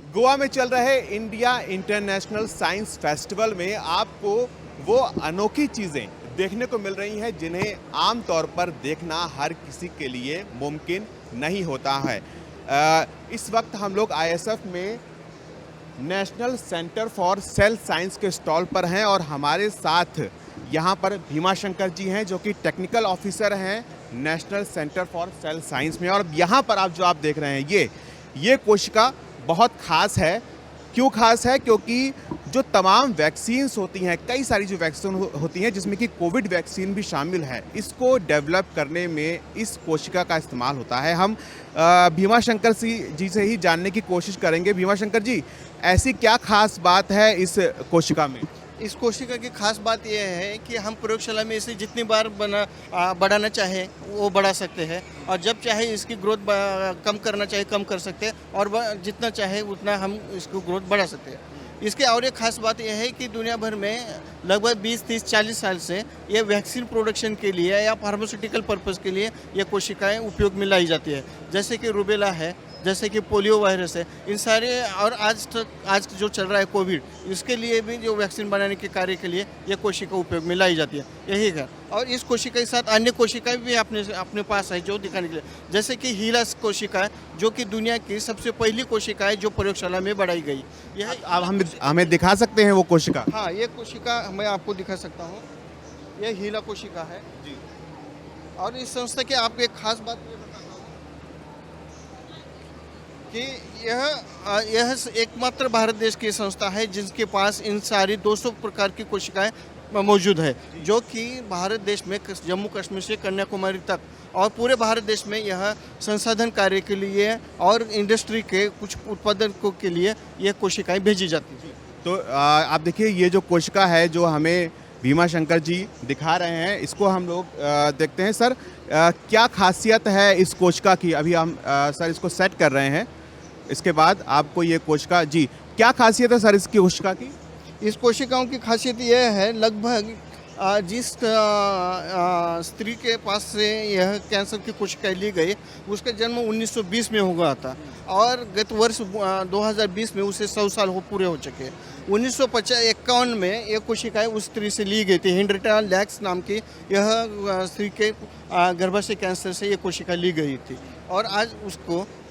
गोवा में चल रहे इंडिया इंटरनेशनल साइंस फेस्टिवल में आपको वो अनोखी चीज़ें देखने को मिल रही हैं जिन्हें आमतौर पर देखना हर किसी के लिए मुमकिन नहीं होता है। इस वक्त हम लोग आईएसएफ में national centre for sale science के स्टॉल पर हैं और हमारे साथ यहाँ पर भीमा शंकर जी हैं जो कि टेक्निकल ऑफिसर हैं national centre for sale science में। और यहाँ पर आप देख रहे हैं ये कोशिका बहुत ख़ास है। क्यों ख़ास है? क्योंकि जो तमाम वैक्सीन्स होती हैं, कई सारी जो वैक्सीन होती हैं जिसमें कि कोविड वैक्सीन भी शामिल है, इसको डेवलप करने में इस कोशिका का इस्तेमाल होता है। हम भीमा शंकर जी से ही जानने की कोशिश करेंगे। भीमा शंकर जी, ऐसी क्या खास बात है इस कोशिका में? इस कोशिका की खास बात यह है कि हम प्रयोगशाला में इसे जितनी बार बढ़ाना चाहे वो बढ़ा सकते हैं और जब चाहे इसकी ग्रोथ कम करना चाहे कम कर सकते हैं और जितना चाहे उतना हम इसको ग्रोथ बढ़ा सकते हैं। इसके और एक खास बात यह है कि दुनिया भर में लगभग 20, 30, 40 साल से ये वैक्सीन प्रोडक्शन के लिए या फार्मास्यूटिकल पर्पज़ के लिए ये कोशिकाएं उपयोग में लाई जाती है, जैसे कि रूबेला है, जैसे कि पोलियो वायरस है, इन सारे और आज जो चल रहा है कोविड, इसके लिए भी जो वैक्सीन बनाने के कार्य के लिए ये कोशिका उपयोग में लाई जाती है। यही है। और इस कोशिका के साथ अन्य कोशिकाएं भी अपने पास है जो दिखाने के लिए, जैसे कि हीला कोशिका है जो कि दुनिया की सबसे पहली कोशिका है जो प्रयोगशाला में बढ़ाई गई। यह आप हमें दिखा सकते हैं वो कोशिका? हाँ, ये कोशिका मैं आपको दिखा सकता हूँ। ये हीला कोशिका है जी। और इस संस्था की आपको एक खास बात ये बताता हूँ कि यह एकमात्र भारत देश की संस्था है जिसके पास इन सारी 200 प्रकार की कोशिकाएं मौजूद है, जो कि भारत देश में जम्मू कश्मीर से कन्याकुमारी तक और पूरे भारत देश में यह संसाधन कार्य के लिए और इंडस्ट्री के कुछ उत्पादकों के लिए यह कोशिकाएं भेजी जाती हैं। तो आप देखिए, ये जो कोशिका है जो हमें भीमा शंकर जी दिखा रहे हैं, इसको हम लोग देखते हैं। सर, क्या खासियत है इस कोशिका की? अभी हम सर इसको सेट कर रहे हैं, इसके बाद आपको ये कोशिका जी, क्या खासियत है सर इसकी कोशिका की? इस कोशिकाओं की खासियत यह है, लगभग जिस स्त्री के पास से यह कैंसर की कोशिकाएं ली गई उसका जन्म 1920 में हुआ था और गत वर्ष 2020 में उसे 100 साल पूरे हो चुके। 1951 में यह कोशिकाएं उस स्त्री से ली गई थी। हेनरिटा लैक्स नाम की यह स्त्री के गर्भाशय कैंसर से ये कोशिका ली गई थी और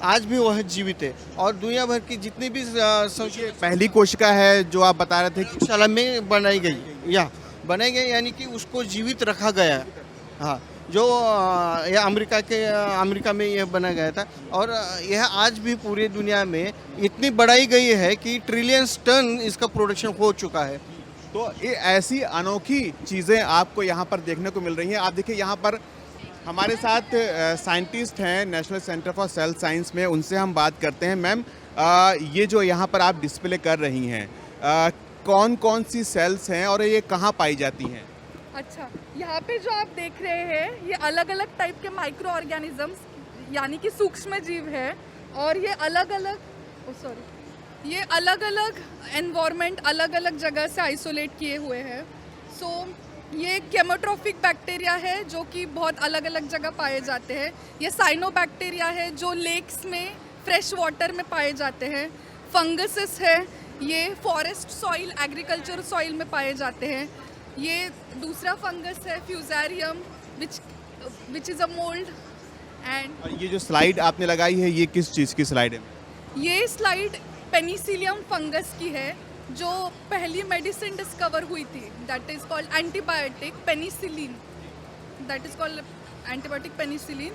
आज भी वह जीवित है। और दुनिया भर की जितनी भी पहली कोशिका है जो आप बता रहे थे प्रयोगशाला में बनाई गई यानी कि उसको जीवित रखा गया है। हाँ, जो यह अमेरिका में यह बना गया था और यह आज भी पूरी दुनिया में इतनी बढ़ाई गई है कि ट्रिलियंस टन इसका प्रोडक्शन हो चुका है। तो ये ऐसी अनोखी चीज़ें आपको यहाँ पर देखने को मिल रही हैं। आप देखिए, यहाँ पर हमारे साथ साइंटिस्ट हैं national centre for sale science में, उनसे हम बात करते हैं। मैम, ये जो यहाँ पर आप डिस्प्ले कर रही हैं, कौन कौन सी सेल्स हैं और ये कहाँ पाई जाती हैं? अच्छा, यहाँ पे जो आप देख रहे हैं ये अलग अलग टाइप के माइक्रो ऑर्गेनिजम्स यानी कि सूक्ष्म जीव है और ये अलग अलग एनवायरनमेंट अलग अलग जगह से आइसोलेट किए हुए हैं। ये केमोट्रोफिक बैक्टीरिया है जो कि बहुत अलग अलग जगह पाए जाते हैं। ये साइनोबैक्टीरिया है जो लेक्स में फ्रेश वाटर में पाए जाते हैं। फंगसेस है, ये फॉरेस्ट सॉइल एग्रीकल्चर सॉइल में पाए जाते हैं। ये दूसरा फंगस है fusarium which is a mould. And ये जो स्लाइड आपने लगाई है, ये किस चीज़ की स्लाइड है? ये स्लाइड पेनिसिलियम फंगस की है जो पहली मेडिसिन डिस्कवर हुई थी, that is called antibiotic penicillin.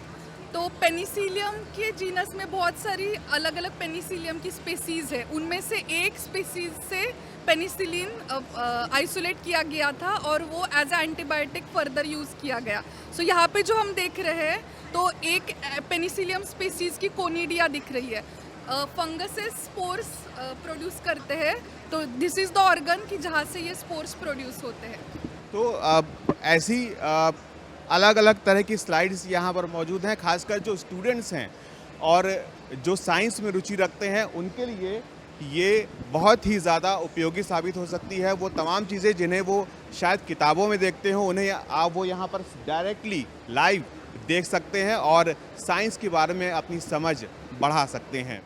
तो पेनिसिलियम के जीनस में बहुत सारी अलग अलग पेनिसिलियम की स्पीसीज़ है, उनमें से एक स्पीसीज़ से पेनिसिलिन आइसोलेट किया गया था और वो as a antibiotic further use किया गया। सो यहाँ पे जो हम देख रहे हैं तो एक पेनिसिलियम स्पीसीज़ की कोनिडिया दिख रही है। फंगसेस स्पोर्स प्रोड्यूस करते हैं, तो दिस इज़ द ऑर्गन कि जहाँ से ये स्पोर्स प्रोड्यूस होते हैं। तो ऐसी अलग अलग तरह की स्लाइड्स यहाँ पर मौजूद हैं, खासकर जो स्टूडेंट्स हैं और जो साइंस में रुचि रखते हैं उनके लिए ये बहुत ही ज़्यादा उपयोगी साबित हो सकती है। वो तमाम चीज़ें जिन्हें वो शायद किताबों में देखते हो, उन्हें आप वो यहाँ पर डायरेक्टली लाइव देख सकते हैं और साइंस के बारे में अपनी समझ बढ़ा सकते हैं।